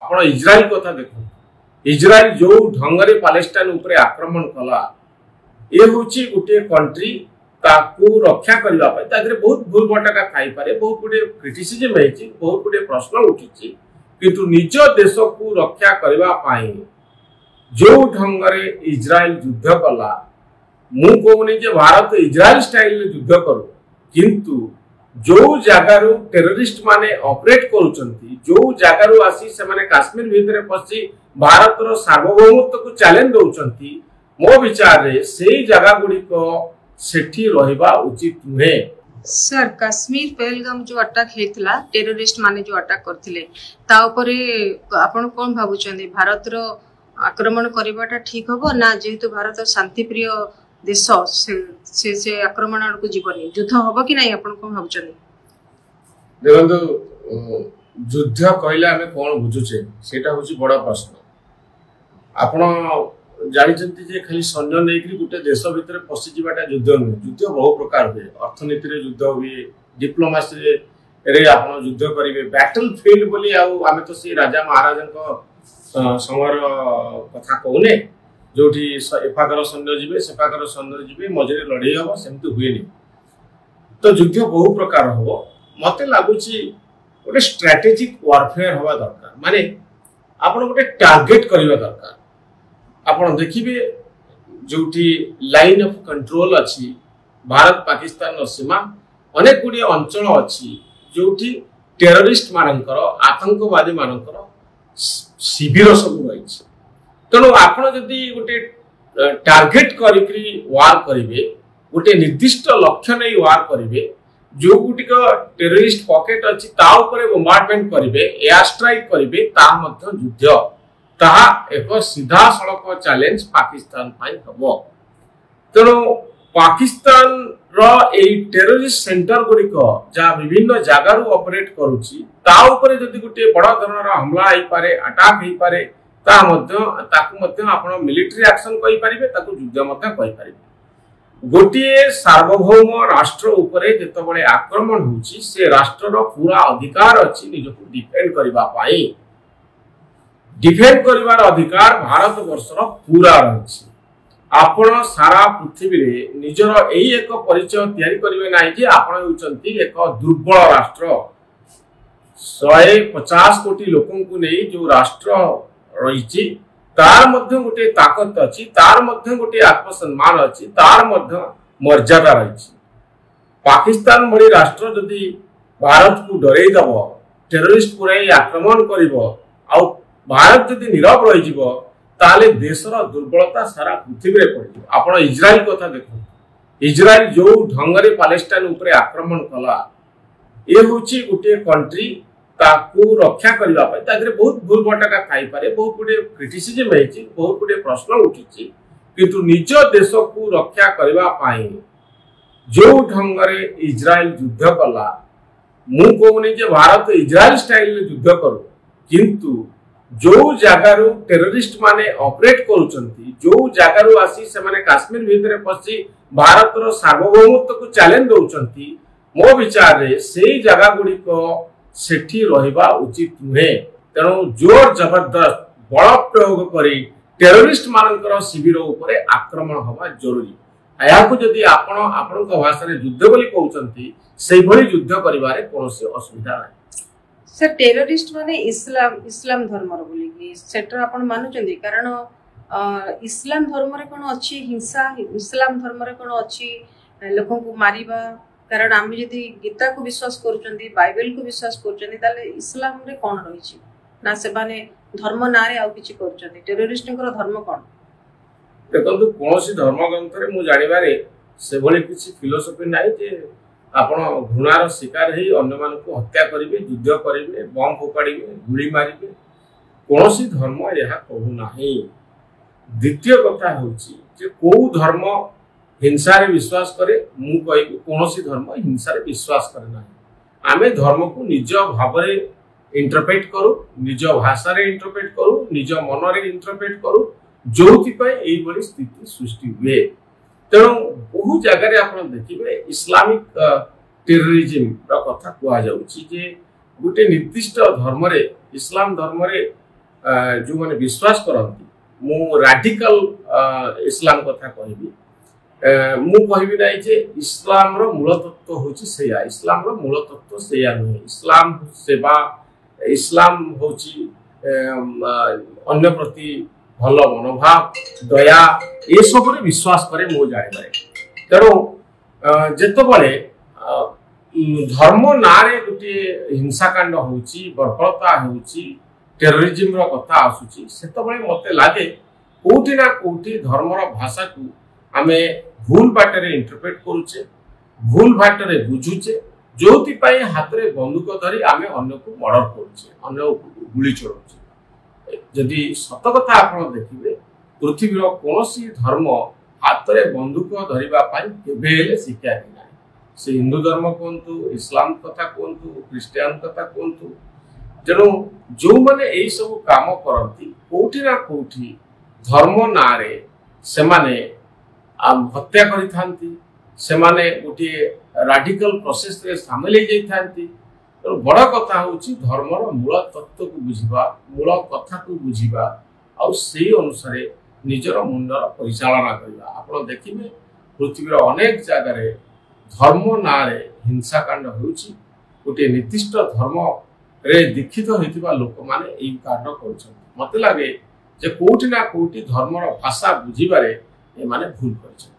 आपण इज्राइल कथा देखो इज्राइल जो ढंग से पालेस्टाइन उपरे आक्रमण कला ये होची गोटे कंट्री ताकू रक्षा करबा पय तादरे बहुत भूल भटका थाई पारे बहुत गुटे क्रिटिसिज्म हेची बहुत गुटे प्रश्न उठिची किंतु निज देश को रक्षा करबा पाई जो ढंग रे इज्राइल युद्ध कला मु कहूनी जे भारत इज्राइल स्टाइल युद्ध करू किंतु जो जगार टेररिस्ट माने ऑपरेट करूचंती जो जगार आसी से माने काश्मीर भीतर पसी भारत रो सार्वभौमत्व को चैलेंज दउचंती मो विचार रे सेही जगह गुडी को सेठी रहिबा उचित नुहे। सर काश्मीर पहलगाम जो अटैक हेतला टेररिस्ट माने जो अटैक करथिले ता ऊपर आपण कोन भाबुचंदी भारत रो आक्रमण करबाटा ठीक हबो ना जेहेतु भारत शांति प्रिय देश से आक्रमण को जीवनी युद्ध हबो कि नहीं आपण कोन भाबुचंदी? देखो युद्ध कहले हमें कोन बुझुचे सेटा होची बड़ा प्रश्न। आपण जानिचंती जे खाली सैन्य नेकरी गुटे देश भीतर पसि जीवाटा युद्ध नुहे युद्ध बहु प्रकार हुए अर्थनीति रे युद्ध हुए डिप्लोमेसी रे आपण युद्ध करिवे बैटल फील्ड बोली आमे तो से राजा महाराजा को समर कथा कहूने जोठी एफाकर सैन्य जीवे सेफाकर सैन्य जीवे मझे लड़ाई हम सेमती हुए तो युद्ध बहु प्रकार हम मत लगुच गोटे स्ट्रेटेजिक वारफेयर हवा दरकार माने आपण गोटे टार्गेट करबा दरकार। आपण देखिबे जोठी लाइन ऑफ कंट्रोल अच्छी भारत पाकिस्तान सीमा अनेक गुडी अंचल अच्छी जोठी टेररिस्ट मानकर आतंकवादी मानकर शिविर सब रही तेणु आपण जदि गोटे टार्गेट करी वार करेंगे गोटे निर्दिष्ट लक्ष्य नहीं वार करेंगे जो गुटिक टेररिस्ट पॉकेट अच्छी बोम्बार्डमेंट करेंगे एयर स्ट्राइक करेंगे युद्ध ताहा एक सीधा सड़क चैलेंज पाकिस्तान हम तेणु पाकिस्तान टेररिस्ट सेंटर गुड़िक जहाँ विभिन्न जगार ऑपरेट करुच्ची जदि गोटे बड़ धरण हमला हो पारे अटैक हो पारे आपण मिलिटरी एक्शन कहि परिबे ताकू युद्ध मध्य कहि परिबे। गोटिए सार्वभौम राष्ट्र उपरे जेतबळे आक्रमण होउची से राष्ट्रर पूरा अधिकार अछि निजको डिफेंड करबा पाई डिफेंड करिवार अधिकार भारत वर्षर पूरा रहिछि। आपण सारा पृथ्वी रे निजर एई एक परिचय तयारी करिवे नाही जे आपण होउचंती एक दुर्बल राष्ट्र 150 कोटी लोकन को नै जो राष्ट्र रही तार मध्य गोटे ताकत अच्छी तार मध्य गोटे आत्मसम्मान अच्छी तार मध्य मर्यादा रही। पाकिस्तान भली राष्ट्र जदि भारत को डरई दब टेररिस्ट पूरा आक्रमण कर भारत जदि नीरव रही देशर दुर्बलता सारा पृथ्वी रे पड़। आपण इज्राइल कथा देखो इज्राइल जो ढंग से पालेस्टाइन उपरे आक्रमण कला ये होची गोटे कंट्री ताकू रक्षा करबा पय तादरे बहुत भूल भटका थाई पारे बहुत गुटे क्रिटिसिज्म हेची बहुत गुटे प्रश्न उठिची किंतु निज देश को रक्षा करबा पाई जो ढंग रे इज्राइल युद्ध कला मु कहूनी जे भारत इज्राइल स्टाइल युद्ध करू किंतु जो जगार टेररिस्ट माने ऑपरेट करूचंती जो जगार आसी से माने काश्मीर भीतर पसी भारत रो सार्वभौमत्व को चैलेंज दउचंती मो विचार रे सेही जगह गुडी को सेठी रहिबा उचित नुहे। तेणु जोर जबरदस्त बल प्रयोग करी टेररिस्ट मानकर शिविर उपरे आक्रमण हवा जरूरी। याकू जदि आपण आपण भाषा रे युद्ध बोली कहउचंती सेही भली युद्ध करिवारे कोनोसी असुविधा नाही। सर टेररिस्ट माने इस्लाम धर्म रो बोली सेटर आपण मानुचंदी कारण इस्लाम धर्म रे कोन अछि हिंसा इस्लाम धर्म रे कोन अछि लोकन को मारिबा कारण आम जदि गीता को विश्वास करूचंदी बाइबल को विश्वास करूचंदी ताले इस्लाम रे कोन रहिछि ना से माने धर्म नारे आ किछि करूचंदी टेररिस्ट को धर्म कोन देखंतु कोनोसी धर्म ग्रंथ रे मु जानिबारे से भली किछि फिलोसफी नाही जे आपण घृणार शिकार हे अन्य मान को हत्या करिवे युद्ध करिवे बम फोपाडिवे गुली मारिवे कोनोसी धर्म यहा कहू नाही। द्वितीय कथा होछि जे को धर्म हिंसा रे विश्वास करे मु कहि कोनोसी धर्म हिंसा रे विश्वास करे ना आमे धर्म को निज भाव रे इंटरप्रेट करू निज भाषा रे इंटरप्रेट करू निज मन रे इंटरप्रेट करू जोथि पय एई बडी स्थिति सृष्टि हुए। तेणु बहु जगह रे आपण देखिबे इस्लामिक टेररिज्म रो कथा कुआ जाउची जे गुटे निर्दिष्ट धर्म रे इस्लाम धर्म रे जो मैंने विश्वास करती मु राडिकल इस्लाम कथा कहबी मु कहबी ना जे इस्लाम रो मूल तत्व होची सेया इस्लाम रो मूल तत्व सेया नहीं इस्लाम सेवा इस्लाम होची अन्य प्रति भल मनोभाव दया ये सब विश्वास करे मो जाने पारे तेणु जेतबले धर्म नारे गोटे हिंसाकांड होची बर्बरता होची टेररिज्म रो कथा आसुची सेतबले मते लागे कोठी ना कोठी धर्म रो भाषा को आमे भूल बाटरे इंटरप्रेट करूचे भूल बाटरे बुझुचे जोति पाई हाथ रे बंदूक धरी आमे अन्य को मर्डर करूचे अन्य को गुली चलाउचे जदि सत कथा आपण देखिबे पृथ्वीर कोनोसी धर्म हाथ रे बंदूक धरिबा पाई केबे हेले शिक्षा दिना से हिंदू धर्म कहतु इस्लाम कथा कहतु क्रिस्टियन कथा कहतु तेणु जो मैंने यही सब काम करती कोठी ना कोठी धर्म नारे से माने हत्या करिथांती से माने गोटे राडिकल प्रोसेस रे शामिल हो जाइथांती तो बड़ कथा होची धर्मर मूल तत्व को बुझिबा मूल कथा को बुझिबा और से अनुसार निजर मुंडर परिचालना करबा आपण देखिबे पृथ्वीर अनेक जगह धर्म नारे हिंसाकांड होची गोटे निर्दिष्ट धर्म रे दीक्षित होइतिबा लोक माने एई कांड करछन मते लागे जे कोठी ना कोठी धर्मर भाषा बुझिबारे ए माने भूल करछन।